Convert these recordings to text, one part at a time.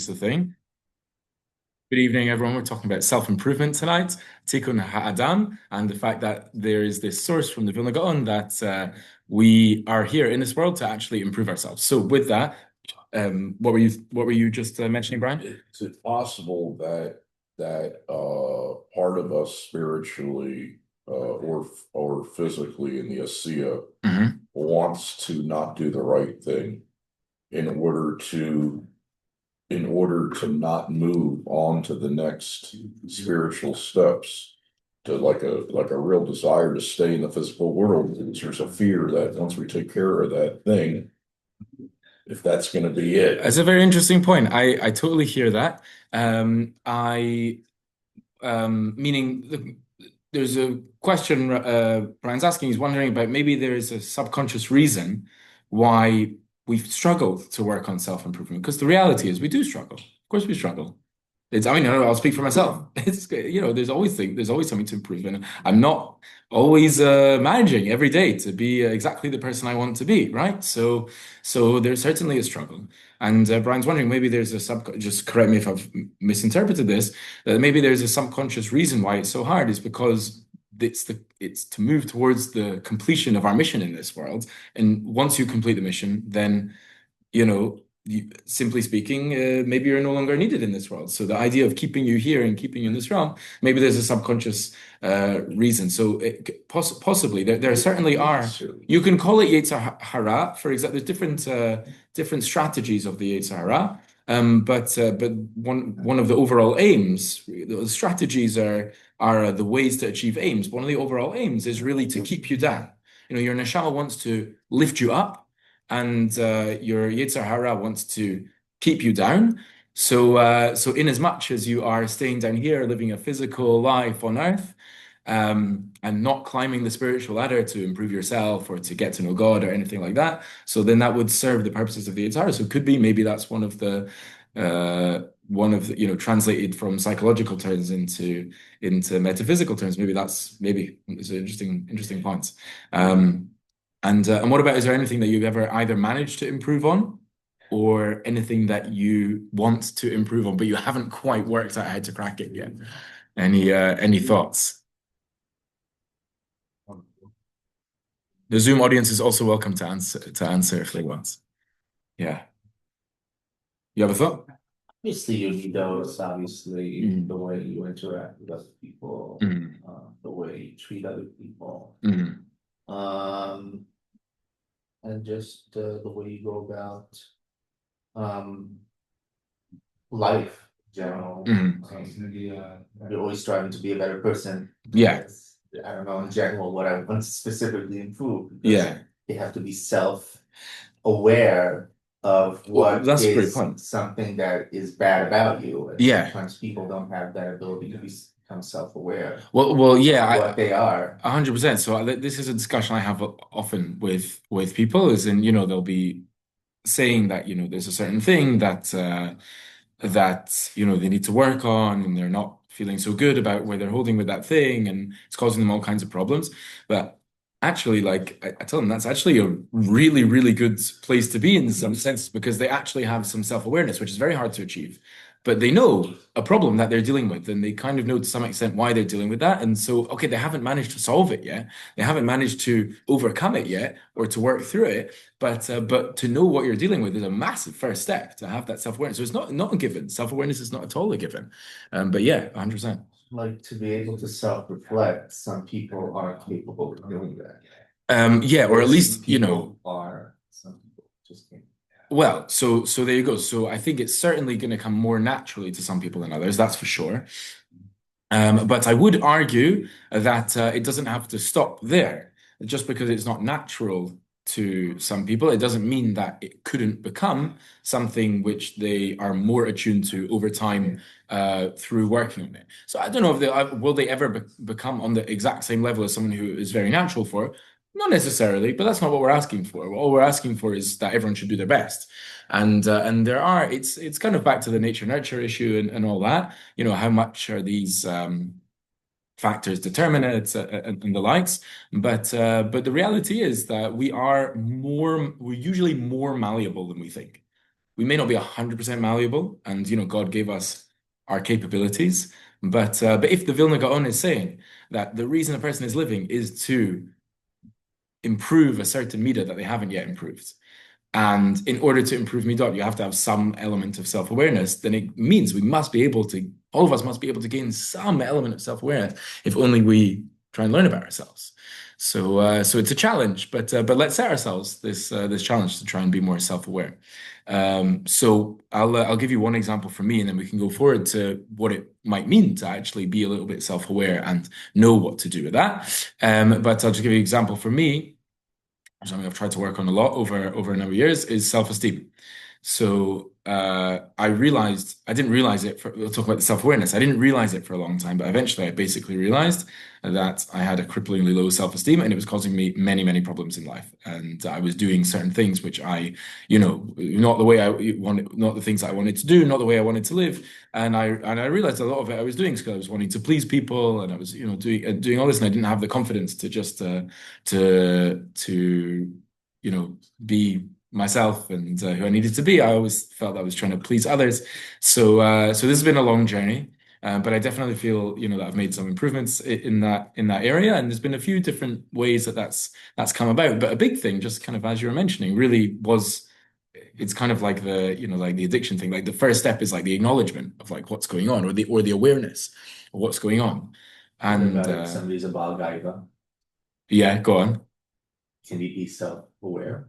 the thing. Good evening, everyone. We're talking about self-improvement tonight, Tikkun HaAdam, and the fact that there is this source from the Vilna Gaon that we are here in this world to actually improve ourselves. So, with that, what were you just mentioning, Brian? Is it possible that part of us spiritually or physically in the ASIA Hmm. wants to not do the right thing in order to not move on to the next spiritual steps, to like a real desire to stay in the physical world? There's a fear that once we take care of that thing, if that's going to be it. That's a very interesting point. I totally hear that. I meaning there's a question Brian's asking. He's wondering about maybe there is a subconscious reason why we've struggled to work on self-improvement. Because the reality is we do struggle. Of course we struggle. I mean, I'll speak for myself. There's always something to improve, and I'm not always managing every day to be exactly the person I want to be, right? So there's certainly a struggle. And Brian's wondering, maybe there's just correct me if I've misinterpreted this, that maybe there's a subconscious reason why it's so hard is because it's to move towards the completion of our mission in this world. And once you complete the mission, then simply speaking, maybe you're no longer needed in this world. So the idea of keeping you here and keeping you in this realm, maybe there's a subconscious reason. So possibly there certainly are. You can call it Yetzer Hara, for example. There's different strategies of the Yetzer Hara. But one of the overall aims, the strategies are the ways to achieve aims. One of the overall aims is really to keep you down. Your neshama wants to lift you up, and your Yetzer Hara wants to keep you down. So in as much as you are staying down here, living a physical life on earth, and not climbing the spiritual ladder to improve yourself or to get to know God or anything like that, so then that would serve the purposes of the Yetzer Hara. So it could be maybe that's translated from psychological terms into metaphysical terms. Maybe it's an interesting point. And what about, is there anything that you've ever either managed to improve on or anything that you want to improve on, but you haven't quite worked out how to crack it yet? Any thoughts? The Zoom audience is also welcome to answer if they want. Yeah. You have a thought? Obviously, you need those, obviously, the way you interact with other people, the way you treat other people. And just the way you go about life in general. You're always striving to be a better person. Yeah. I don't know in general what I want to specifically improve. Yeah. You have to be self-aware of what that's a great is point. something that is bad about you. And Yeah. sometimes people don't have that ability to become self-aware. Well, yeah, of what they are. 100%. So this is a discussion I have often with people, is in, they'll be saying that, there's a certain thing that they need to work on, and they're not feeling so good about where they're holding with that thing, and it's causing them all kinds of problems. But actually, like I tell them, that's actually a really, really good place to be in some sense, because they actually have some self-awareness, which is very hard to achieve. But they know a problem that they're dealing with, and they kind of know to some extent why they're dealing with that. And so, okay, they haven't managed to solve it yet. They haven't managed to overcome it yet or to work through it. But to know what you're dealing with is a massive first step, to have that self-awareness. So it's not a given. Self-awareness is not at all a given. But yeah, 100%. Like, to be able to self-reflect, some people aren't capable of doing that. Yeah, or at least, are, some people just can't. Well, so there you go. So I think it's certainly going to come more naturally to some people than others, that's for sure. But I would argue that it doesn't have to stop there. Just because it's not natural to some people, it doesn't mean that it couldn't become something which they are more attuned to over time through working on it. So I don't know if will they ever become on the exact same level as someone who is very natural for it? Not necessarily, but that's not what we're asking for. All we're asking for is that everyone should do their best. And it's kind of back to the nature nurture issue and all that. How much are these factors determinate and the likes? But the reality is that we're usually more malleable than we think. we may not be 100% malleable, and God gave us our capabilities. But if the Vilna Gaon is saying that the reason a person is living is to improve a certain midah that they haven't yet improved, and in order to improve midot, you have to have some element of self-awareness, then it means all of us must be able to gain some element of self-awareness, if only we try and learn about ourselves. So it's a challenge, but let's set ourselves this challenge to try and be more self-aware. So I'll give you one example from me, and then we can go forward to what it might mean to actually be a little bit self-aware and know what to do with that. But I'll just give you an example for me. Something I've tried to work on a lot over a number of years is self-esteem. So I didn't realize it we'll talk about the self-awareness. I didn't realize it for a long time, but eventually I basically realized that I had a cripplingly low self-esteem, and it was causing me many, many problems in life. And I was doing certain things which not the way I wanted, not the things I wanted to do, not the way I wanted to live. And I realized a lot of it I was doing because I was wanting to please people, and I was doing all this, and I didn't have the confidence to just be myself and who I needed to be. I always felt I was trying to please others. So this has been a long journey, but I definitely feel that I've made some improvements in that area, and there's been a few different ways that's come about. But a big thing, just kind of as you were mentioning, really was. It's kind of like the addiction thing. Like the first step is like the acknowledgement of like what's going on, or the awareness of what's going on. And somebody's a bad guy, yeah, go on. can he be self-aware?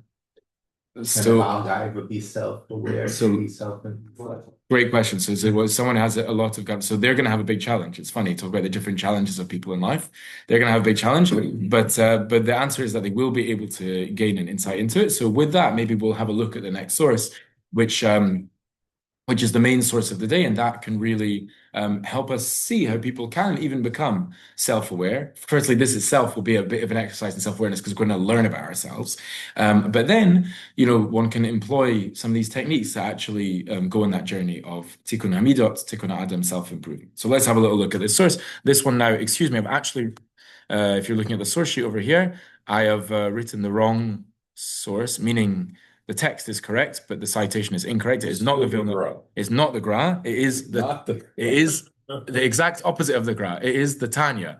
Can a So bad guy be self-aware? So- be self-aware? great question. So someone has a lot of guns, so they're going to have a big challenge. It's funny, talk about the different challenges of people in life. They're going to have a big challenge, but the answer is that they will be able to gain an insight into it. So with that, maybe we'll have a look at the next source, which is the main source of the day, and that can really help us see how people can even become self-aware. Firstly, this itself will be a bit of an exercise in self-awareness because we're going to learn about ourselves. But then, one can employ some of these techniques to actually go on that journey of Tikkun HaMidot, Tikkun HaAdam, self-improvement. So let's have a little look at this source. This one now, excuse me, I've actually, if you're looking at the source sheet over here, I have written the wrong source, meaning the text is correct, but the citation is incorrect. It is not the Vilna. It's not the Gra. It is the exact opposite of the Gra. It is the Tanya.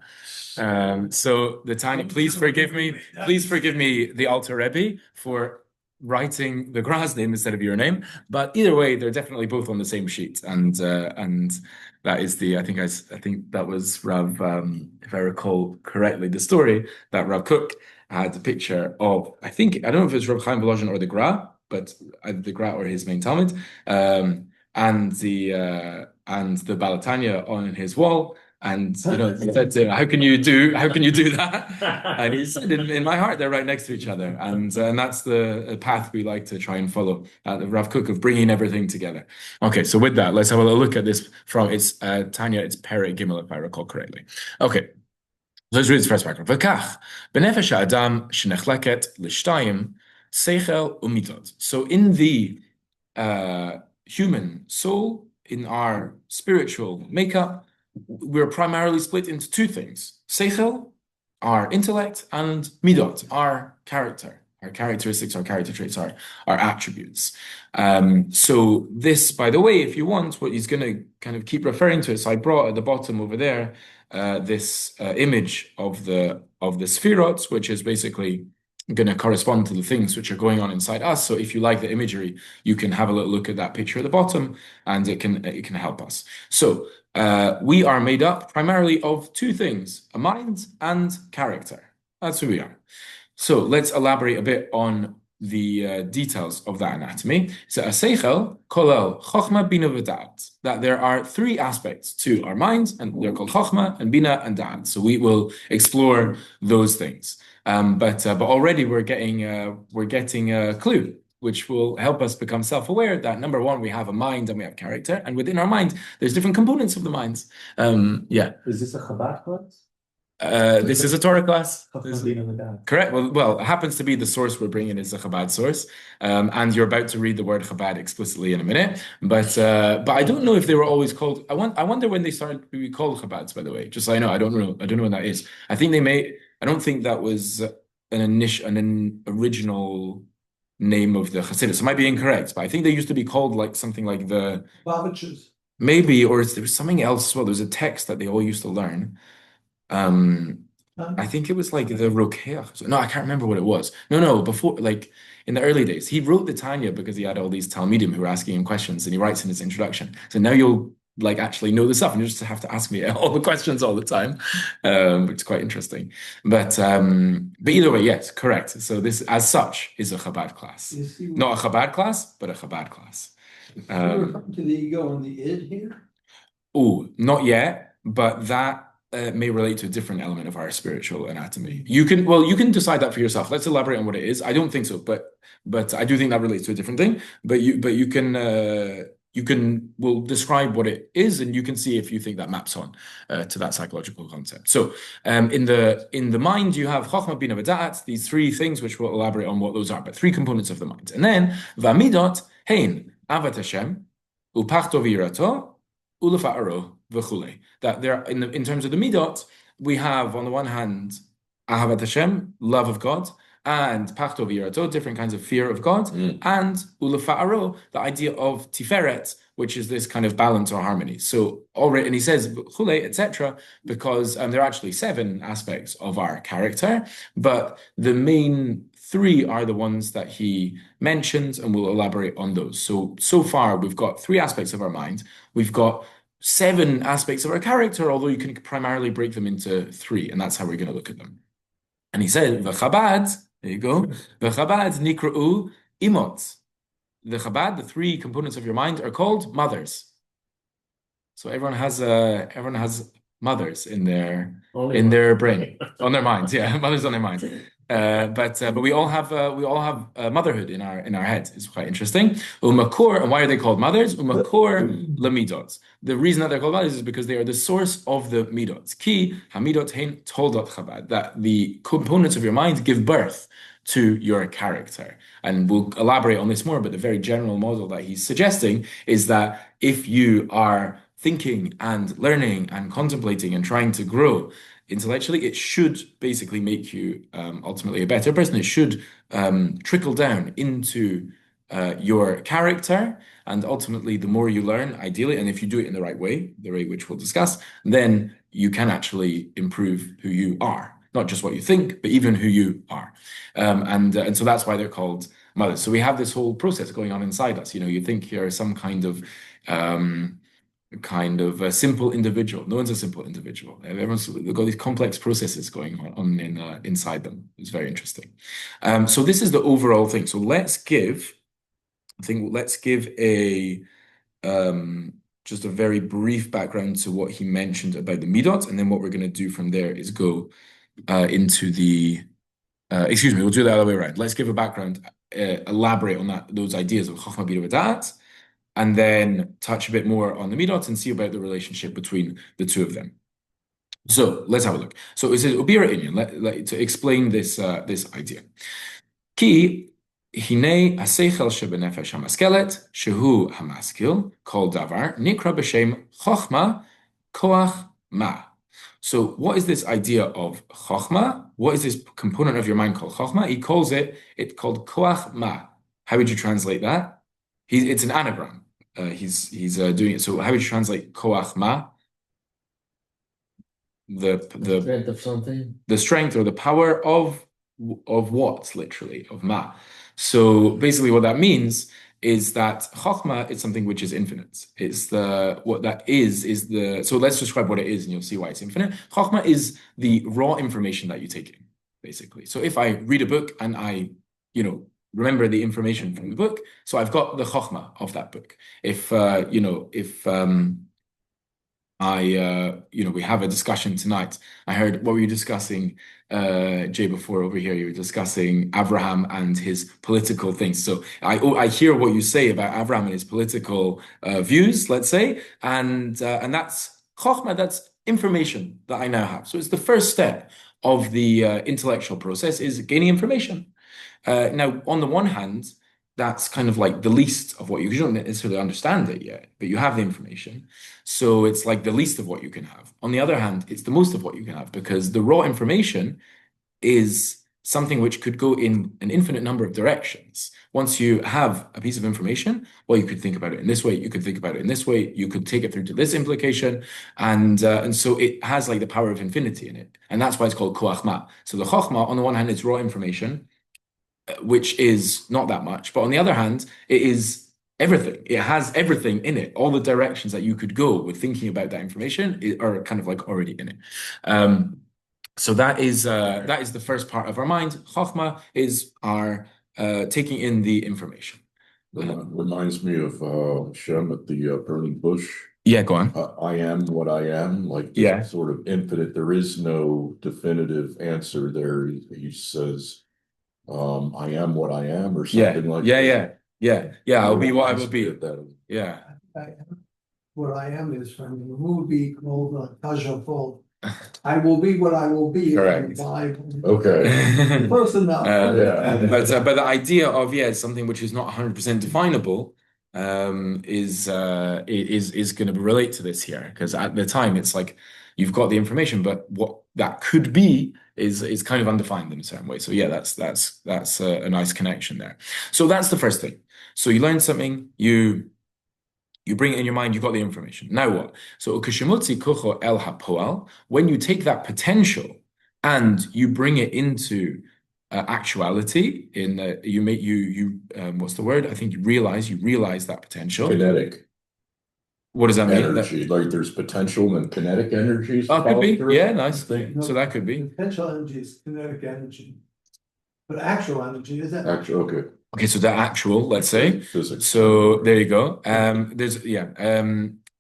So the Tanya, please forgive me. Please forgive me, the Alter Rebbe, for writing the Gra's name instead of your name. But either way, they're definitely both on the same sheet, and that is I think that was Rav, if I recall correctly, the story that Rav Kook had a picture of, I don't know if it's Reb Chaim Volozhin or the Gra, but either the Gra or his main Talmud, and the Balatanya on his wall. And he said to him, how can you do that? And he said, in my heart, they're right next to each other. And that's the path we like to try and follow, the Rav Kook, of bringing everything together. Okay, so with that, let's have a look at this from its Tanya, it's Perek Gimel, if I recall correctly. Okay. Let's read this first paragraph. V'kach, b'nefesh ha'adam shenechleket l'shtayim seichel u'mitot. So in the human soul, in our spiritual makeup, we're primarily split into two things: seichel, our intellect, and midot, our character, our characteristics, our character traits, our attributes. So this, by the way, if you want, what he's going to kind of keep referring to it. So I brought at the bottom over there this image of the Sefirot, which is basically going to correspond to the things which are going on inside us. So if you like the imagery, you can have a little look at that picture at the bottom, and it can help us. So we are made up primarily of two things: a mind and character. That's who we are. So let's elaborate a bit on the details of that anatomy. So a seichel kolel chochma bina v'da'at, that there are three aspects to our minds, and they're called chochma and bina and da'at. So we will explore those things. But already we're getting a clue which will help us become self-aware that, number one, we have a mind and we have character, and within our mind there's different components of the minds. Is this a Chabad class? This is a Torah class. Chochma Correct. Well, it happens to be the source we're bringing is a Chabad source, and you're about to read the word Chabad explicitly in a minute. But I don't know if they were always called. I wonder when they started to be called Chabads. By the way, just so I know, I don't know when that is. I think they may. I don't think that was an original name of the Hasidus. It might be incorrect, but I think they used to be called like something like the Babiches. maybe, or there was something else as well. There's a text that they all used to learn. I think it was like the Rokeach. No, I can't remember what it was. No, before, like in the early days, he wrote the Tanya because he had all these Talmidim who were asking him questions, and he writes in his introduction. So now you'll like actually know the stuff, and you just have to ask me all the questions all the time, which is quite interesting. But either way, yes, correct. So this, as such, is a Chabad class, not a Chabad class, but a Chabad class. You're referring to the ego and the id here? Oh, not yet, but that may relate to a different element of our spiritual anatomy. You can decide that for yourself. Let's elaborate on what it is. I don't think so, but I do think that relates to a different thing. But we'll describe what it is, and you can see if you think that maps on to that psychological concept. So, in the mind, you have Chochmah, Bina, V'Da'at, these three things, which we'll elaborate on what those are, but three components of the mind. And then V'Amidot, Hein, Avat Hashem, Upachto V'Yirato, Ulafa'aro v'chule. That there, in terms of the midot, we have on the one hand Ahavat Hashem, love of God, and Pachto v'Yirato, different kinds of fear of God, and Ulafa'aro, the idea of Tiferet, which is this kind of balance or harmony. So already, and he says chule, etc., because there are actually 7 aspects of our character, but the main 3 are the ones that he mentions, and we'll elaborate on those. So far, we've got 3 aspects of our mind. We've got 7 aspects of our character, although you can primarily break them into 3, and that's how we're going to look at them. And he said, "V'chabad," there you go. "V'chabad nikra'u imot." The Chabad, the 3 components of your mind, are called mothers. So everyone has mothers in their brain, on their minds. Yeah, mothers on their minds. But we all have motherhood in our heads. It's quite interesting. Umakor, and why are they called mothers? Umakor lamidot. The reason that they're called mothers is because they are the source of the midot. Ki hamidot hein toldot Chabad. That the components of your mind give birth to your character. And we'll elaborate on this more, but the very general model that he's suggesting is that if you are thinking and learning and contemplating and trying to grow intellectually, it should basically make you ultimately a better person. It should trickle down into your character, and ultimately the more you learn, ideally, and if you do it in the right way, the way which we'll discuss, then you can actually improve who you are. Not just what you think, but even who you are. And so that's why they're called mothers. So we have this whole process going on inside us. You think you're some kind of a simple individual. No one's a simple individual. They've got these complex processes going on inside them. It's very interesting. So this is the overall thing. So let's give a just a very brief background to what he mentioned about the midot, and then what we're going to do from there is go into the we'll do that the other way around. Let's give a background, elaborate on those ideas of Chochmah, Bina, V'Da'at, and then touch a bit more on the midot and see about the relationship between the 2 of them. So let's have a look. So it says Ubira Inyan, to explain this idea. Ki hine aseichel shebenefesh hamaskelet shehu hamaskil kol davar nikra b'shem Chochmah koach ma. So what is this idea of Chochmah? What is this component of your mind called Chochmah? He calls it called koach ma. How would you translate that? It's an anagram. He's doing it. So how would you translate koach ma? The strength of something. The strength or the power of what, literally, of ma. So basically what that means is that Chochmah is something which is infinite. So let's describe what it is and you'll see why it's infinite. Chochmah is the raw information that you take in, basically. So if I read a book and I, remember the information from the book, so I've got the Chochmah of that book. If we have a discussion tonight. I heard, what were you discussing, Jay, before over here? You were discussing Abraham and his political things. So I hear what you say about Abraham and his political views, let's say, and that's Chochmah, that's information that I now have. So it's the first step of the intellectual process is gaining information. Now, on the one hand, that's kind of like the least of what you don't necessarily understand it yet, but you have the information. So it's like the least of what you can have. On the other hand, it's the most of what you can have because the raw information is something which could go in an infinite number of directions. Once you have a piece of information, well, you could think about it in this way, you could think about it in this way, you could take it through to this implication, and so it has like the power of infinity in it, and that's why it's called koachma. So the chochma, on the one hand, it's raw information, which is not that much, but on the other hand, it is everything. It has everything in it. All the directions that you could go with thinking about that information are kind of like already in it. So that is the first part of our mind. Chochma is our taking in the information. Reminds me of Shem at the burning bush. Yeah, go on. I am what I am, like Yeah. sort of infinite. There is no definitive answer there. He says, I am what I am, or something like that. Yeah. I'll be what I will be. Yeah. What I am is from the movie called Tajafol. I will be what I will be. Correct. Okay. Close enough. But the idea of something which is not 100% definable is going to relate to this here, because at the time it's like you've got the information, but what that could be is kind of undefined in a certain way. So yeah, that's a nice connection there. So that's the first thing. So you learn something, you bring it in your mind, you got the information. Now what? So ukishimutzi kucho el hapoal, when you take that potential and you bring it into actuality, in you make you what's the word? I think you realize that potential. Kinetic What does that mean? energy, like there's potential and kinetic energies. Oh, could be. through. Yeah, nice thing. So that could be. Potential energy is kinetic energy. But actual energy is that? Actually, okay. Okay, so the actual, let's say. Physics. So there you go.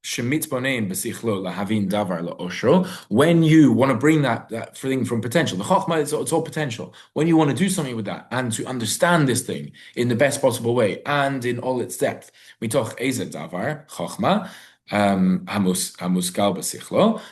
Shemit bonein b'sichlo lahavin davar la'oshro. When you want to bring that thing from potential, the chokhmah, it's all potential. When you want to do something with that and to understand this thing in the best possible way and in all its depth, mitoch eze davar chokhmah.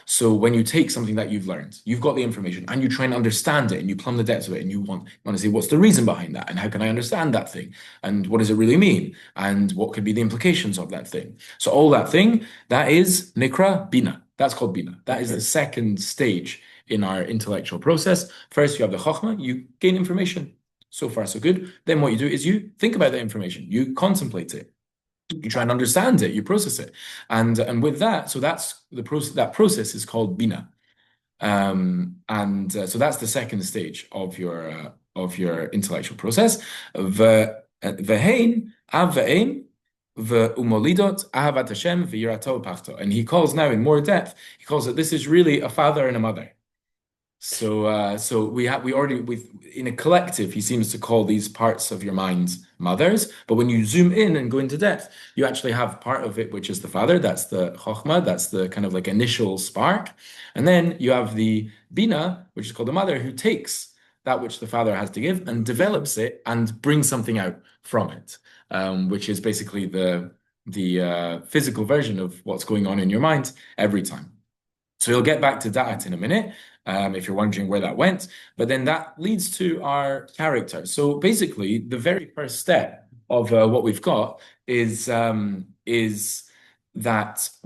So when you take something that you've learned, you've got the information, and you try and understand it, and you plumb the depths of it, and you want to see what's the reason behind that, and how can I understand that thing, and what does it really mean, and what could be the implications of that thing. So all that thing, that is nikra bina. That's called bina. That is the second stage in our intellectual process. First, you have the chokhmah, you gain information. So far, so good. Then what you do is you think about the information, you contemplate it. You try and understand it, you process it, and with that, so that's the process. That process is called bina, so that's the second stage of your intellectual process. Ve'hein av ve'ein ve'umolidot ahavat Hashem ve'yirato pachto, and he calls now in more depth. He calls it, this is really a father and a mother. So we already in a collective, he seems to call these parts of your mind mothers, but when you zoom in and go into depth, you actually have part of it which is the father. That's the chokhmah, that's the kind of like initial spark, and then you have the bina, which is called the mother, who takes that which the father has to give and develops it and brings something out from it, which is basically the physical version of what's going on in your mind every time. So we'll get back to that in a minute, if you're wondering where that went. But then that leads to our character. So basically, the very first step of what we've got is that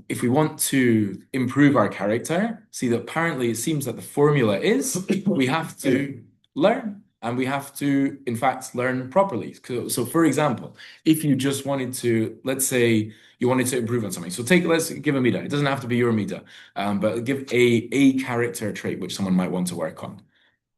if we want to improve our character, see that apparently it seems that the formula is we have to learn. And we have to, in fact, learn properly. So, for example, if you just wanted to, let's say you wanted to improve on something. So let's give a midah. It doesn't have to be your midah, but give a character trait which someone might want to work on.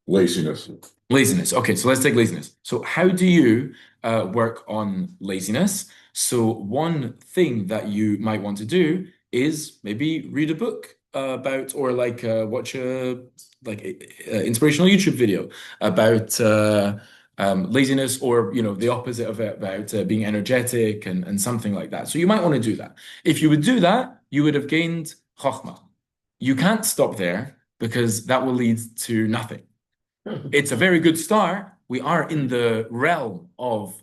Laziness. Laziness. Okay, so let's take laziness. So how do you work on laziness? So one thing that you might want to do is maybe read a book about, or like watch a inspirational YouTube video about laziness, or the opposite of it, about being energetic and something like that. So you might want to do that. If you would do that, you would have gained chokhmah. You can't stop there, because that will lead to nothing. It's a very good start. We are in the realm of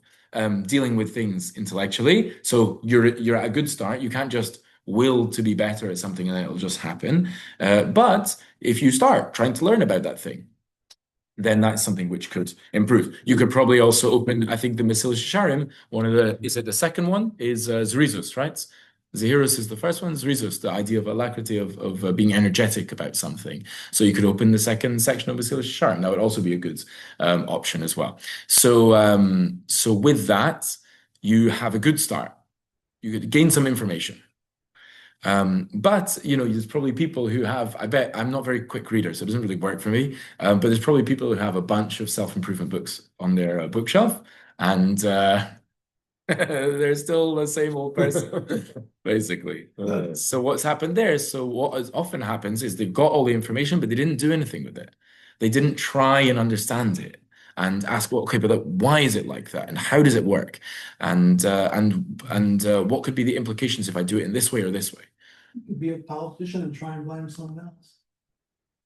dealing with things intellectually. So you're at a good start. You can't just will to be better at something and it'll just happen. But if you start trying to learn about that thing, then that's something which could improve. You could probably also open, I think, the Mesilas Yesharim. Is it the second one? Is Zerizus, right? Zehiros is the first one. Zrizos, the idea of alacrity, of being energetic about something. So you could open the second section of Basileus Sharm. That would also be a good option as well. So with that, you have a good start. You could gain some information. But there's probably people who have, I bet I'm not a very quick reader, so it doesn't really work for me. But there's probably people who have a bunch of self-improvement books on their bookshelf, and they're still the same old person, basically. So what's happened there? So often happens is they've got all the information, but they didn't do anything with it. They didn't try and understand it and ask, well, okay, but why is it like that, and how does it work, and what could be the implications if I do it in this way or this way? You could be a politician and try and blame someone else.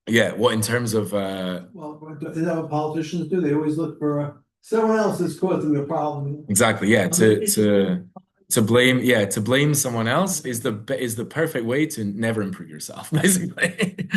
Yeah, what in terms of Well, is that what politicians do? They always look for someone else is causing the problem. exactly, yeah, to blame someone else is the perfect way to never improve yourself, basically.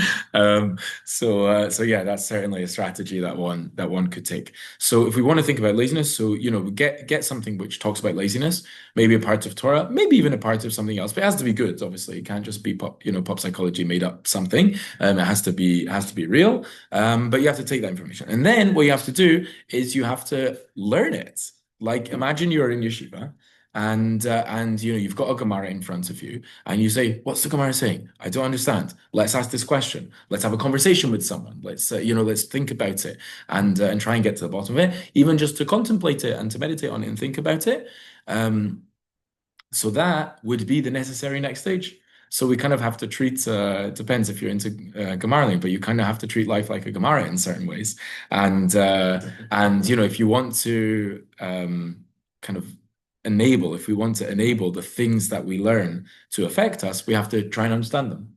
So yeah, that's certainly a strategy that one could take. So if we want to think about laziness, so we get something which talks about laziness, maybe a part of Torah, maybe even a part of something else, but it has to be good, obviously. It can't just be pop psychology made up something. It has to be real. But you have to take that information. And then what you have to do is you have to learn it. Like imagine you're in yeshiva and you've got a Gemara in front of you and you say, what's the Gemara saying? I don't understand. Let's ask this question. Let's have a conversation with someone. Let's think about it and try and get to the bottom of it, even just to contemplate it and to meditate on it and think about it. So that would be the necessary next stage. So we kind of have to treat, depends if you're into Gemara, but you kind of have to treat life like a Gemara in certain ways. And if you want to if we want to enable the things that we learn to affect us, we have to try and understand them.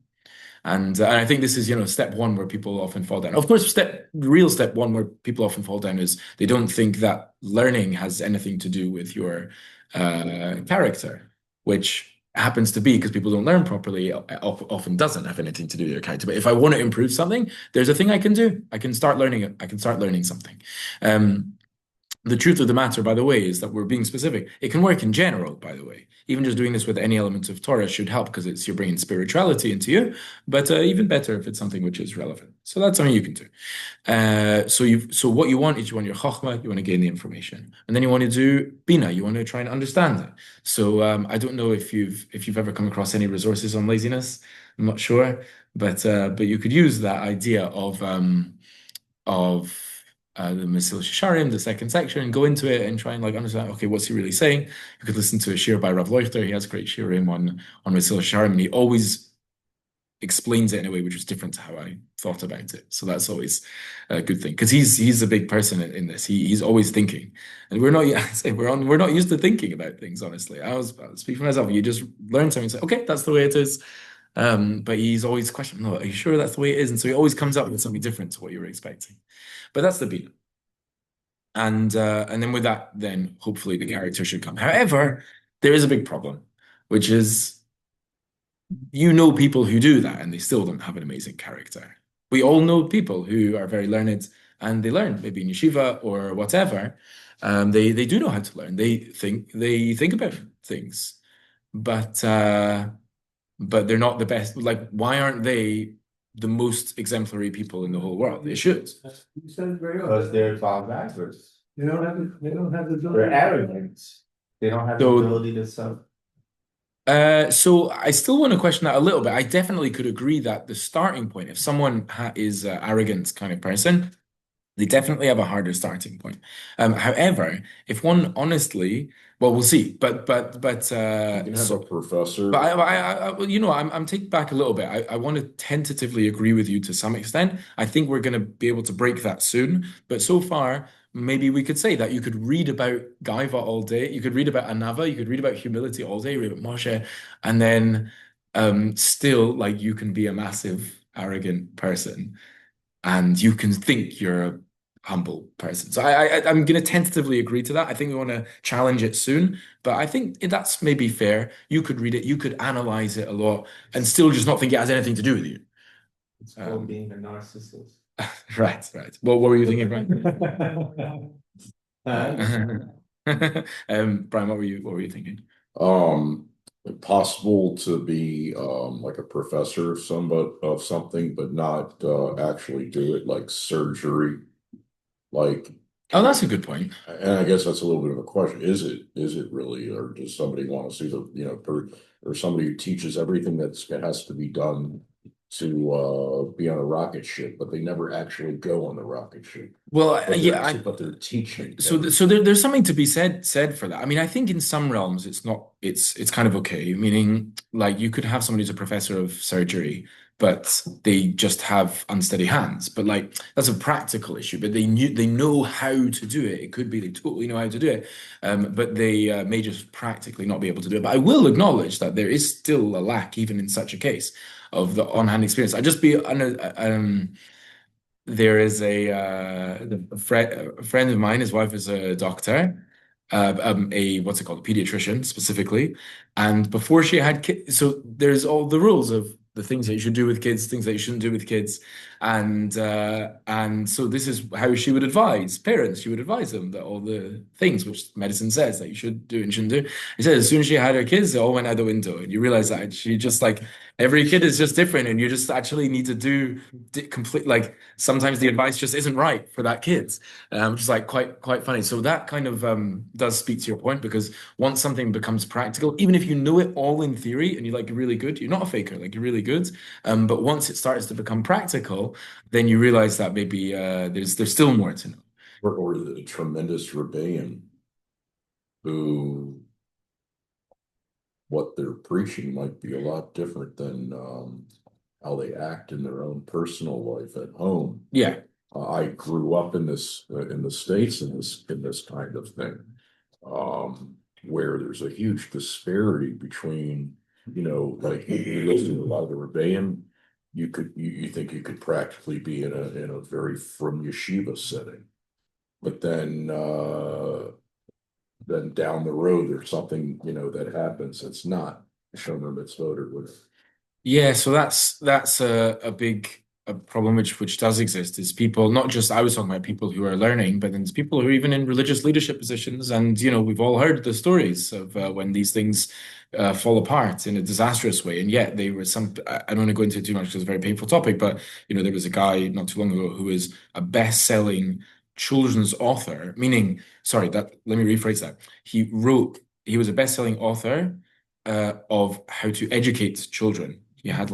And I think this is, step one where people often fall down. Of course, real step one where people often fall down is they don't think that learning has anything to do with your character, which happens to be because people don't learn properly, often doesn't have anything to do with your character. But if I want to improve something, there's a thing I can do. I can start learning it. I can start learning something. The truth of the matter, by the way, is that we're being specific. It can work in general, by the way. Even just doing this with any element of Torah should help because you're bringing spirituality into you, but even better if it's something which is relevant. So that's something you can do. So what you want is you want your chokhmah, you want to gain the information, and then you want to do bina, you want to try and understand it. So I don't know if you've ever come across any resources on laziness. I'm not sure, but you could use that idea of the Basileus Yesharim, the second section, and go into it and try and understand, okay, what's he really saying? You could listen to a shir by Rav Leuchter. He has great shirim on Basileus Yesharim, and he always explains it in a way which is different to how I thought about it. So that's always a good thing because he's a big person in this. He's always thinking, and we're not used to thinking about things. Honestly, I'll speak for myself. You just learn something and say, okay, that's the way it is. But he's always questioning, no, are you sure that's the way it is? And so he always comes up with something different to what you were expecting. But that's the bina. And then with that, then hopefully the character should come. However, there is a big problem, which is people who do that and they still don't have an amazing character. We all know people who are very learned and they learn maybe in yeshiva or whatever. They do know how to learn. They think about things, but they're not the best. Like, why aren't they the most exemplary people in the whole world? They should. You said it very well. Because they're fall backwards. They don't have the ability. They're arrogant. They don't have the ability to self. So I still want to question that a little bit. I definitely could agree that the starting point, if someone is an arrogant kind of person, they definitely have a harder starting point. However, if one honestly, well, we'll see. But You can have a professor. But I'm taking back a little bit. I want to tentatively agree with you to some extent. I think we're going to be able to break that soon. But so far, maybe we could say that you could read about Gaiva all day. You could read about Anava. You could read about humility all day, read about Moshe, and then still, you can be a massive, arrogant person, and you can think you're a humble person. So I'm going to tentatively agree to that. I think we want to challenge it soon, but I think that's maybe fair. You could read it, you could analyze it a lot, and still just not think it has anything to do with you. It's called being a narcissist. Right. Well, what were you thinking, Brian? Brian, what were you thinking? possible to be like a professor of something, but not actually do it like surgery? Like, Oh, that's a good point. and I guess that's a little bit of a question. Is it really, or does somebody want to see or somebody who teaches everything that has to be done to be on a rocket ship, but they never actually go on the rocket ship. Well, yeah, But they're teaching. so there's something to be said for that. I mean, I think in some realms it's not it's kind of okay. Meaning, like you could have somebody who's a professor of surgery, but they just have unsteady hands. But like that's a practical issue. But they know how to do it. It could be they totally know how to do it, but they may just practically not be able to do it. But I will acknowledge that there is still a lack, even in such a case, of the on-hand experience. I just be there is a friend of mine, his wife is a doctor, a what's it called, a pediatrician specifically. And before she had kids, so there's all the rules of the things that you should do with kids, things that you shouldn't do with kids. And so this is how she would advise parents. She would advise them that all the things which medicine says that you should do and shouldn't do. He said as soon as she had her kids, it all went out the window. And you realize that she just like every kid is just different, and you just actually need to do complete like sometimes the advice just isn't right for that kid, which is like quite funny. So that kind of does speak to your point, because once something becomes practical, even if you know it all in theory and you're like really good, you're not a faker, like you're really good. But once it starts to become practical, then you realize that maybe there's still more to know. Or the tremendous rebellion who what they're preaching might be a lot different than how they act in their own personal life at home. Yeah. I grew up in the States in this kind of thing, where there's a huge disparity between, like you listen to a lot of the rebellion, you think you could practically be in a very frum yeshiva setting, but then down the road there's something that happens that's not shomer mitzvot or whatever. Yeah, so that's a big problem which does exist, is people, not just I was talking about people who are learning, but then there's people who are even in religious leadership positions, and we've all heard the stories of when these things fall apart in a disastrous way, and yet they were I don't want to go into it too much because it's a very painful topic, but there was a guy not too long ago who was a best-selling children's author, meaning, sorry, that let me rephrase that. He was a best-selling author of how to educate children. He had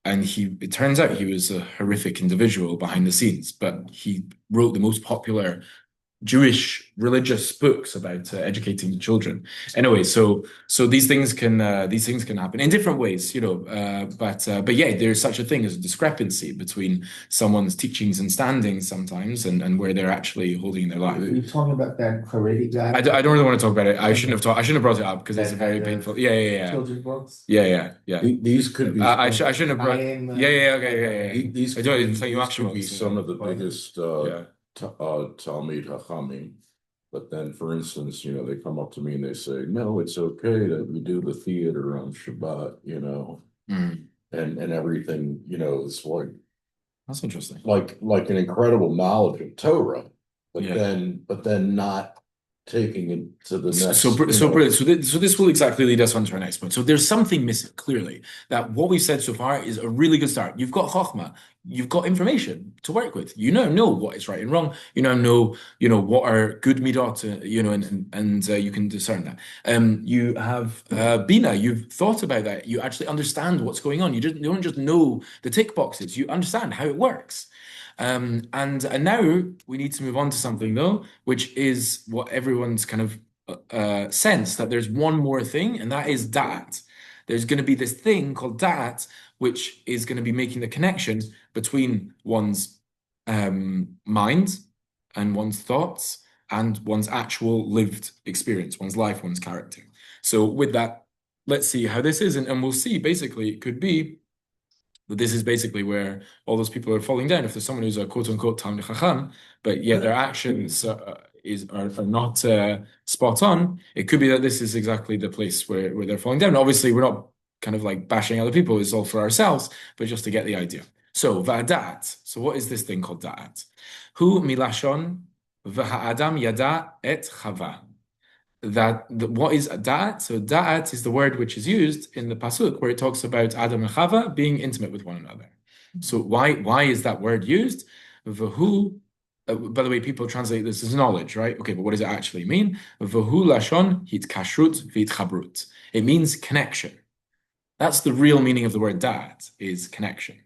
and it turns out he was a horrific individual behind the scenes, but he wrote the most popular Jewish religious books about educating children. Anyway, so these things can happen in different ways, but yeah, there's such a thing as a discrepancy between someone's teachings and standings sometimes, and where they're actually holding their life. Are you talking about that Haredi guy? I don't really want to talk about it. I shouldn't have brought it up because it's a very painful. Yeah. Children's books? Yeah. These could be I shouldn't have brought. Yeah. Okay. these I could don't be, think you these actually could be some of the biggest Yeah. Talmid Hachamim. But then, for instance, they come up to me and they say, "No, it's okay that we do the theater on Shabbat," and everything, it's like That's interesting. like an incredible knowledge of Torah, but Yeah. then not taking it to the next. So brilliant. So this will exactly lead us on to our next point. So there's something missing, clearly, that what we've said so far is a really good start. You've got Chokhmah, you've got information to work with. You now know what is right and wrong. You now know, what are good midot, and you can discern that. You have Bina, you've thought about that. You actually understand what's going on. You don't just know the tick boxes. You understand how it works. And now we need to move on to something though, which is what everyone's kind of sense, that there's one more thing, and that is da'at. There's going to be this thing called da'at, which is going to be making the connection between one's mind and one's thoughts and one's actual lived experience, one's life, one's character. So with that, let's see how this is, and we'll see. Basically, it could be that this is basically where all those people are falling down. If there's someone who's a quote unquote Talmid Chacham, but yet their actions are not spot on, it could be that this is exactly the place where they're falling down. Obviously, we're not kind of like bashing other people, it's all for ourselves, but just to get the idea. So, va'dat. So, what is this thing called da'at? Hu milashon v'ha'adam yada et chava. what is da'at? So da'at is the word which is used in the pasuk where it talks about Adam and Chava being intimate with one another. So why is that word used? V'hu, by the way, people translate this as knowledge, right? Okay, but what does it actually mean? V'hu lashon hitkashrut v'itchabrut. It means connection. That's the real meaning of the word da'at, is connection.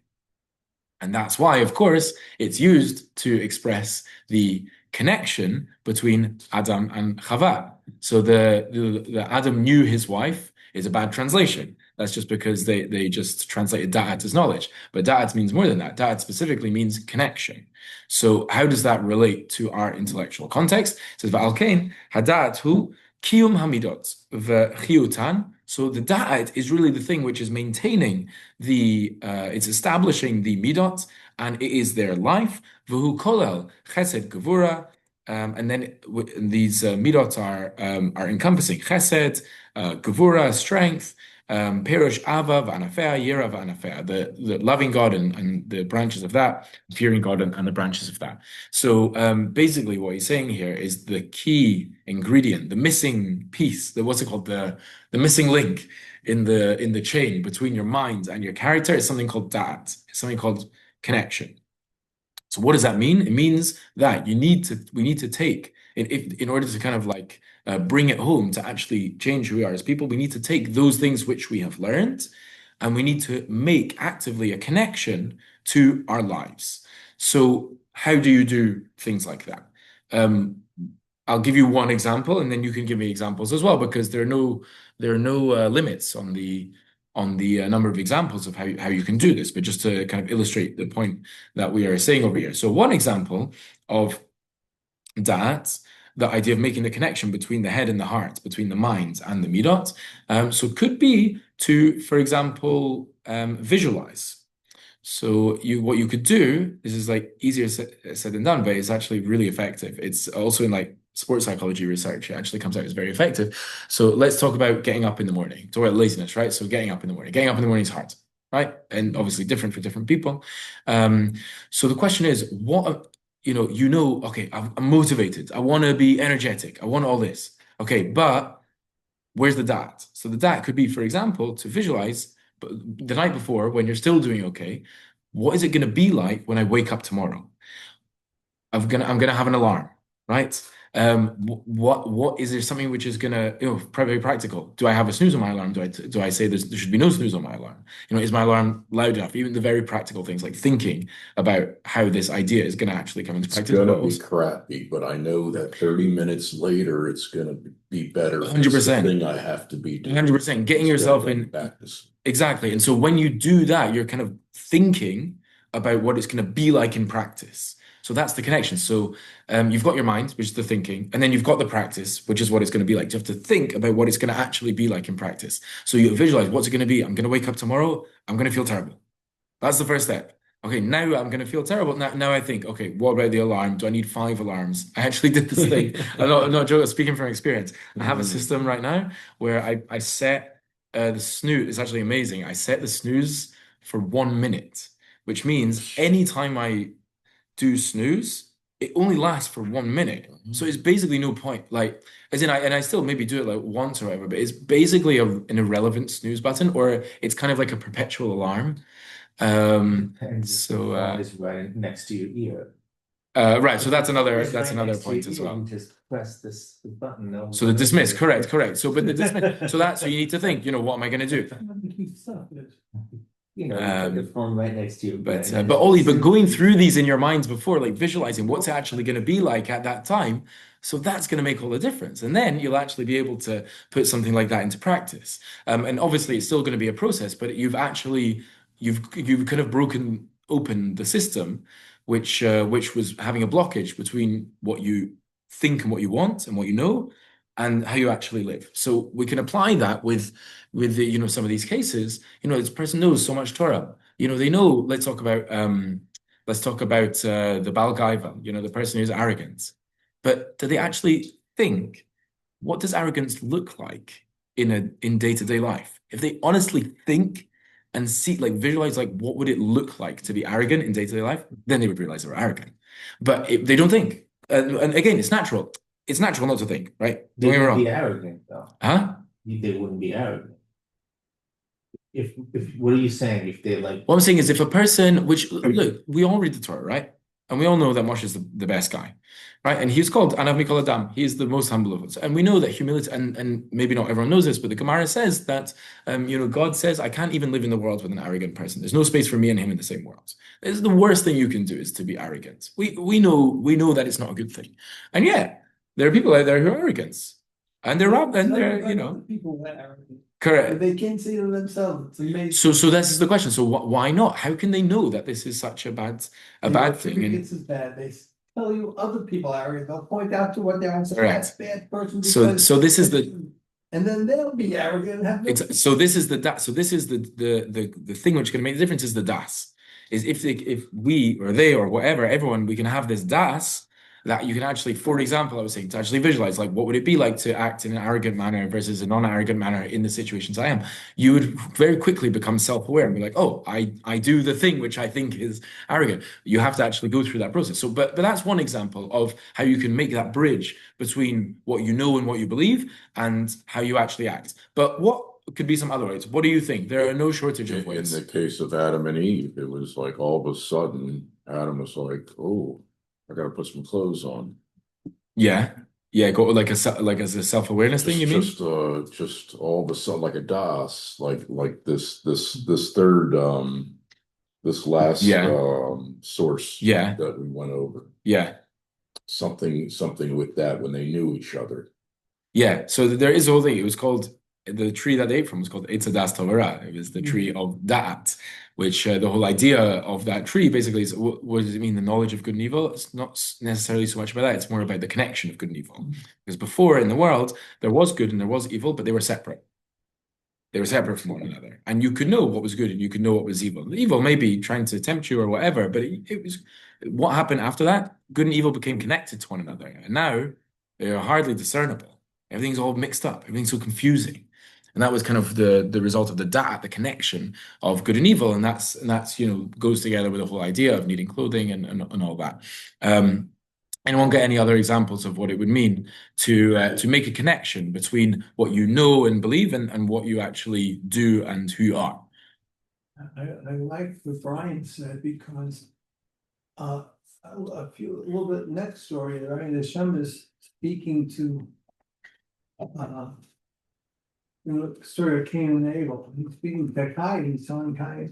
And that's why, of course, it's used to express the connection between Adam and Chava. So the Adam knew his wife is a bad translation. That's just because they just translated da'at as knowledge. But da'at means more than that. Da'at specifically means connection. So how does that relate to our intellectual context? It says, Va'al kain, hada'at hu kiyum hamidot v'chiyutan. So the da'at is really the thing which is maintaining it's establishing the midot, and it is their life. V'hu kolel chesed gevura, and then these midot are encompassing chesed, gevura, strength, perush ava v'anafea, yira v'anafea, the loving God and the branches of that, fearing God and the branches of that. So basically, what he's saying here is the key ingredient, the missing piece, what's it called, the missing link in the chain between your mind and your character is something called da'at. It's something called connection. So what does that mean? It means that we need to take in order to kind of like bring it home to actually change who we are as people. We need to take those things which we have learned, and we need to make actively a connection to our lives. So how do you do things like that? I'll give you one example, and then you can give me examples as well, because there are no limits on the number of examples of how you can do this, but just to kind of illustrate the point that we are saying over here. So one example of that, the idea of making the connection between the head and the heart, between the mind and the midot, so could be to, for example, visualize. So what you could do, this is like easier said than done, but it's actually really effective. It's also in like sports psychology research, it actually comes out as very effective. So let's talk about getting up in the morning. Talk about laziness, right? So getting up in the morning. Getting up in the morning is hard, right? And obviously different for different people. So the question is, okay, I'm motivated. I want to be energetic. I want all this. Okay, but where's the da'at? So the da'at could be, for example, to visualize the night before when you're still doing okay, what is it going to be like when I wake up tomorrow? I'm gonna have an alarm, right? What is there something which is gonna, very practical? Do I have a snooze on my alarm? Do I say there should be no snooze on my alarm? Is my alarm loud enough? Even the very practical things like thinking about how this idea is gonna actually come into It's practice. gonna be crappy, but I know that 30 minutes later, it's gonna be better. 100%. Thing I have to be doing. 100%. Getting yourself in. Practice. Exactly. And so when you do that, you're kind of thinking about what it's going to be like in practice. So that's the connection. So you've got your mind, which is the thinking, and then you've got the practice, which is what it's going to be like. You have to think about what it's going to actually be like in practice. So you visualize what's it going to be. I'm going to wake up tomorrow. I'm going to feel terrible. That's the first step. Okay, now I'm going to feel terrible. Now I think, okay, what about the alarm? Do I need 5 alarms? I actually did this thing. I'm not joking, speaking from experience. I have a system right now where I set the snooze. It's actually amazing. I set the snooze for 1 minute, which means anytime I do snooze, it only lasts for 1 minute. So it's basically no point. Like, as in, I still maybe do it like once or whatever, but it's basically an irrelevant snooze button, or it's kind of like a perpetual alarm. It's right next to your ear. Right. So that's another point as well. Just press this button. So the dismiss, correct. So, but the dismiss, so you need to think, what am I going to do? Put your phone right next to you. But Oli, going through these in your minds before, like visualizing what's it actually going to be like at that time. So that's going to make all the difference. And then you'll actually be able to put something like that into practice. And obviously it's still going to be a process, but you've kind of broken open the system, which was having a blockage between what you think and what you want and what you know, and how you actually live. So we can apply that with some of these cases. This person knows so much Torah. They know. Let's talk about the Baal Gaiva, the person who's arrogant. But do they actually think, what does arrogance look like in day-to-day life? If they honestly think and see, like visualize, like what would it look like to be arrogant in day-to-day life, then they would realize they're arrogant. But if they don't think, and again, it's natural. it's natural not to think, right? They Don't get me wouldn't be wrong. arrogant though. Huh? They wouldn't be arrogant. If what are you saying? If they like, What I'm saying is if a person, which look, we all read the Torah, right? And we all know that Moshe is the best guy, right? And he's called Anav Mikol Adam. He is the most humble of us. And we know that humility, and maybe not everyone knows this, but the Gemara says that God says, I can't even live in the world with an arrogant person. There's no space for me and him in the same world. This is the worst thing you can do is to be arrogant. We know that it's not a good thing. And yet, there are people out there who are arrogant. And they're up and they're, People went arrogant. correct. But they can't see it themselves. It's amazing. So this is the question. So why not? How can they know that this is such a bad thing? And It's as bad. They tell you other people are arrogant. They'll point out to what they're and say, Correct. that's a bad person. So this is the and then they'll be arrogant and have no. so this is the the thing which can make the difference is the das. Is if we or they or whatever, everyone, we can have this das that you can actually, for example, I was saying to actually visualize, like what would it be like to act in an arrogant manner versus a non-arrogant manner in the situations I am. You would very quickly become self-aware and be like, oh, I do the thing which I think is arrogant. You have to actually go through that process. So, but that's one example of how you can make that bridge between what you know and what you believe and how you actually act. But what could be some other ways? What do you think? There are no shortage of In ways. the case of Adam and Eve, it was like all of a sudden, Adam was like, oh, I gotta put some clothes on. Yeah. Go like as a self-awareness thing, you mean? Just all of a sudden, like a DOS, like this third this last Yeah. source Yeah. that we went over. Yeah. Something with that when they knew each other. Yeah. So there is a whole thing. It was called the tree that they ate from was called Eitz Hadas Torah. It was the tree of Da'at, which the whole idea of that tree basically is what does it mean? The knowledge of good and evil? It's not necessarily so much about that. It's more about the connection of good and evil. Because before in the world, there was good and there was evil, but they were separate. They were separate from one another. And you could know what was good and you could know what was evil. The evil may be trying to tempt you or whatever, but it was what happened after that? Good and evil became connected to one another. And now they are hardly discernible. Everything's all mixed up. Everything's so confusing. And that was kind of the result of the connection of good and evil. And that's goes together with the whole idea of needing clothing and all that. Anyone get any other examples of what it would mean to make a connection between what you know and believe and what you actually do and who you are? I like what Brian said because a little bit next story, right? Hashem is speaking to story of Cain and Abel. He's speaking to Kai, he's telling Kai,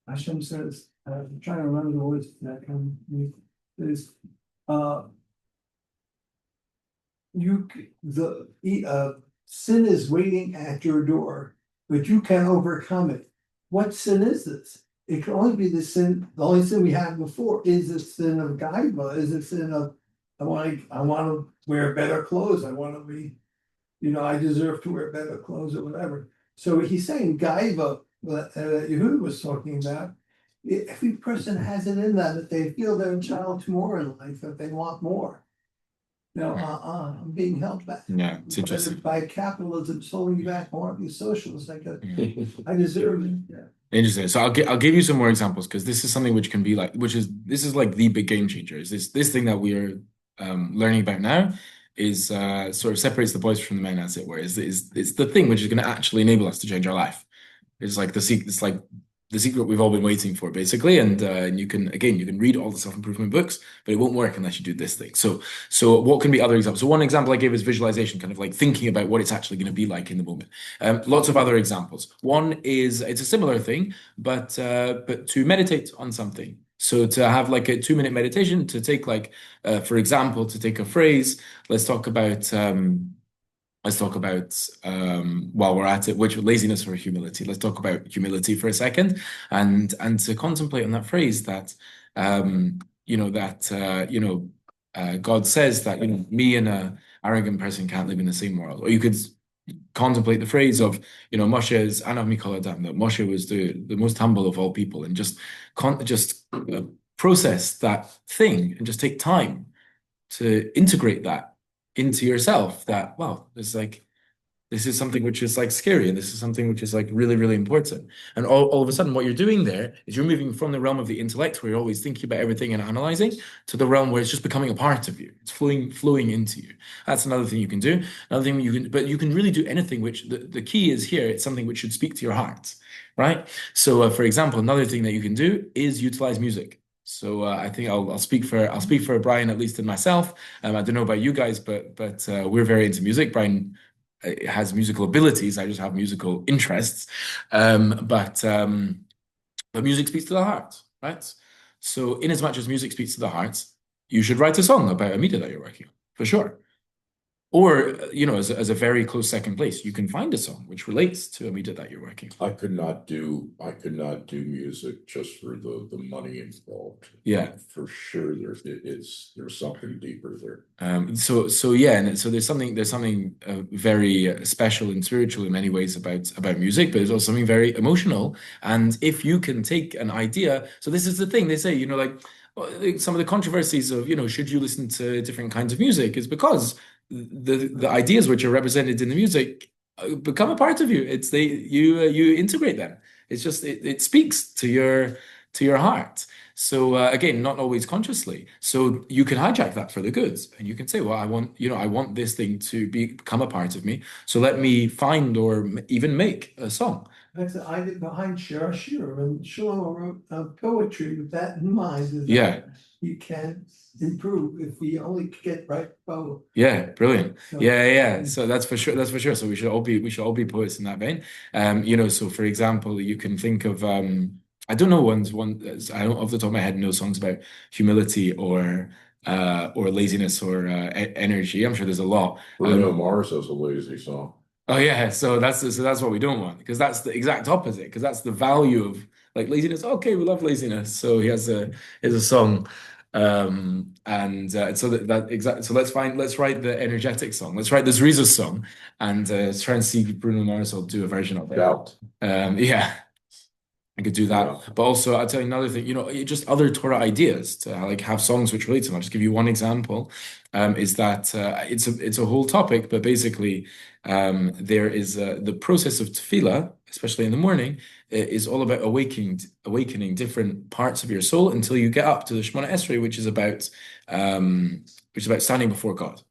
Hashem says, I'm trying to remember the words that come is sin is waiting at your door, but you can overcome it. What sin is this? It can only be the only sin we had before is the sin of gaiva, is the sin of I want to wear better clothes, I want to be, I deserve to wear better clothes or whatever. So he's saying gaiva that Yehuda was talking about. Every person has it in them that they feel they're entitled to more in life, that they want more. I'm being held back. Yeah, it's interesting. By capitalism, it's holding you back. I want to be a socialist. I deserve it. Yeah. Interesting. So I'll give you some more examples because this is something which can be like, this is like the big game changer. Is this thing that we are learning about now is sort of separates the boys from the men, as it were. It's the thing which is going to actually enable us to change our life. It's like the secret we've all been waiting for, basically. And you can read all the self-improvement books, but it won't work unless you do this thing. So what can be other examples? So one example I gave is visualization, kind of like thinking about what it's actually going to be like in the moment. Lots of other examples. One is, it's a similar thing, but to meditate on something. So to have like a 2-minute meditation, to take for example, to take a phrase, let's talk about while we're at it, which laziness or humility. Let's talk about humility for a second, and to contemplate on that phrase that God says that me and a arrogant person can't live in the same world. Or you could contemplate the phrase of Moshe's Anav Mikol Adam, that Moshe was the most humble of all people, and just process that thing and just take time to integrate that into yourself, that wow, it's like This is something which is like scary, and this is something which is like really, really important. And all of a sudden, what you're doing there is you're moving from the realm of the intellect, where you're always thinking about everything and analyzing, to the realm where it's just becoming a part of you. It's flowing into you. That's another thing you can do. Another thing you can, but you can really do anything which the key is here. It's something which should speak to your heart, right? So, for example, another thing that you can do is utilize music. So I think I'll speak for Brian, at least, and myself. I don't know about you guys, but we're very into music. Brian has musical abilities. I just have musical interests. But music speaks to the heart, right? So in as much as music speaks to the heart, you should write a song about a media that you're working on, for sure. Or, as a very close second place, you can find a song which relates to a media that you're working on. I could not do music just for the money involved. Yeah. For sure, there's something deeper there. So yeah, and so there's something very special and spiritual in many ways about music, but there's also something very emotional. And if you can take an idea, so this is the thing they say, like some of the controversies of, should you listen to different kinds of music, is because the ideas which are represented in the music become a part of you. You integrate them. It's just it speaks to your heart. So again, not always consciously. So you can hijack that for the goods, and you can say, well, I want this thing to become a part of me. So let me find or even make a song. That's the idea behind Shir Shir, and Shlomo wrote poetry with that in mind. Is that Yeah. you can improve if we only get right poet. Yeah, brilliant. So- Yeah. So that's for sure. That's for sure. So we should all be poets in that vein. So for example, you can think of I don't know I don't off the top of my head know songs about humility or laziness or energy. I'm sure there's a lot. Bruno Mars has a lazy song. Oh yeah, so that's what we don't want, because that's the exact opposite, because that's the value of like laziness. Okay, we love laziness. So he has a song. And so so let's write the energetic song. Let's write the Zriza song and try and see Bruno Mars will do a version of it. Doubt. Yeah. I could do that. Yeah. But also, I'll tell you another thing, just other Torah ideas to like have songs which relate to them. I'll just give you one example. Is that it's a whole topic, but basically there is the process of tefillah, especially in the morning, is all about awakening different parts of your soul until you get up to the Shemona Esrei, which is about standing before God.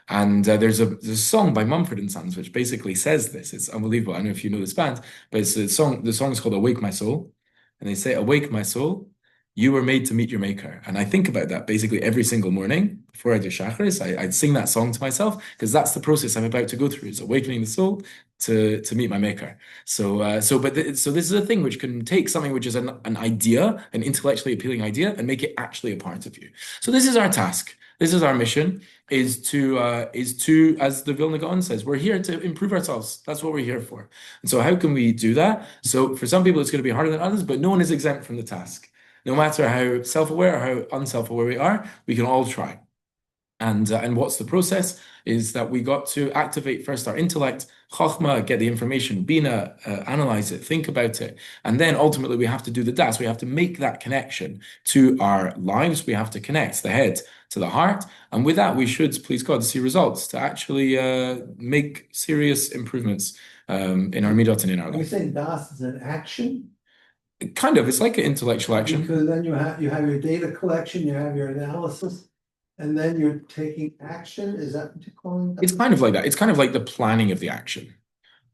And there's a song by Mumford & Sons which basically says this. It's unbelievable. I don't know if you know this band, but it's a song. The song is called "Awake My Soul," and they say, "Awake my soul, you were made to meet your maker." And I think about that basically every single morning before I do Shacharis. I sing that song to myself, because that's the process I'm about to go through. Is awakening the soul to meet my maker. So this is a thing which can take something which is an idea, an intellectually appealing idea, and make it actually a part of you. So this is our task. This is our mission, is to, as the Vilna Gaon says, we're here to improve ourselves. That's what we're here for. And so how can we do that? So for some people, it's going to be harder than others, but no one is exempt from the task. No matter how self-aware or how unself-aware we are, we can all try. And what's the process? Is that we got to activate first our intellect, chokhmah, get the information, bina, analyze it, think about it, and then ultimately we have to do the das. We have to make that connection to our lives. We have to connect the head to the heart, and with that we should, please God, see results to actually make serious improvements in our midot and in our Are you life. saying das is an action? Kind of, it's like an intellectual action. Because then you have your data collection, you have your analysis, and then you're taking action. Is that what you're calling that? It's kind of like that. It's kind of like the planning of the action.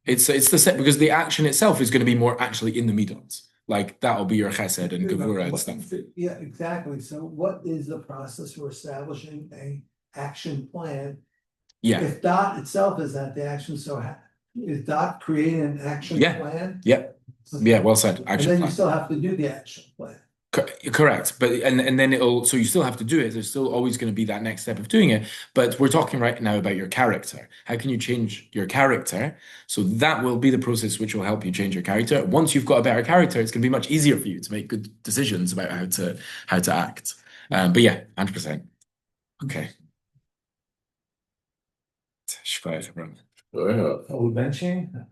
It's the set, because the action itself is going to be more actually in the midot. Like that'll be your chesed and gevura and stuff. Yeah, exactly. So what is the process for establishing a action plan? Yeah. If dot itself is not the action, so is dot creating an action plan? Yeah. Yeah, well said. And Action then plan. you still have to do the action plan. Correct, but and then so you still have to do it. There's still always going to be that next step of doing it. But we're talking right now about your character. How can you change your character? So that will be the process which will help you change your character. Once you've got a better character, it's going to be much easier for you to make good decisions about how to act. But yeah, 100%. Okay. Yeah. Are we benching?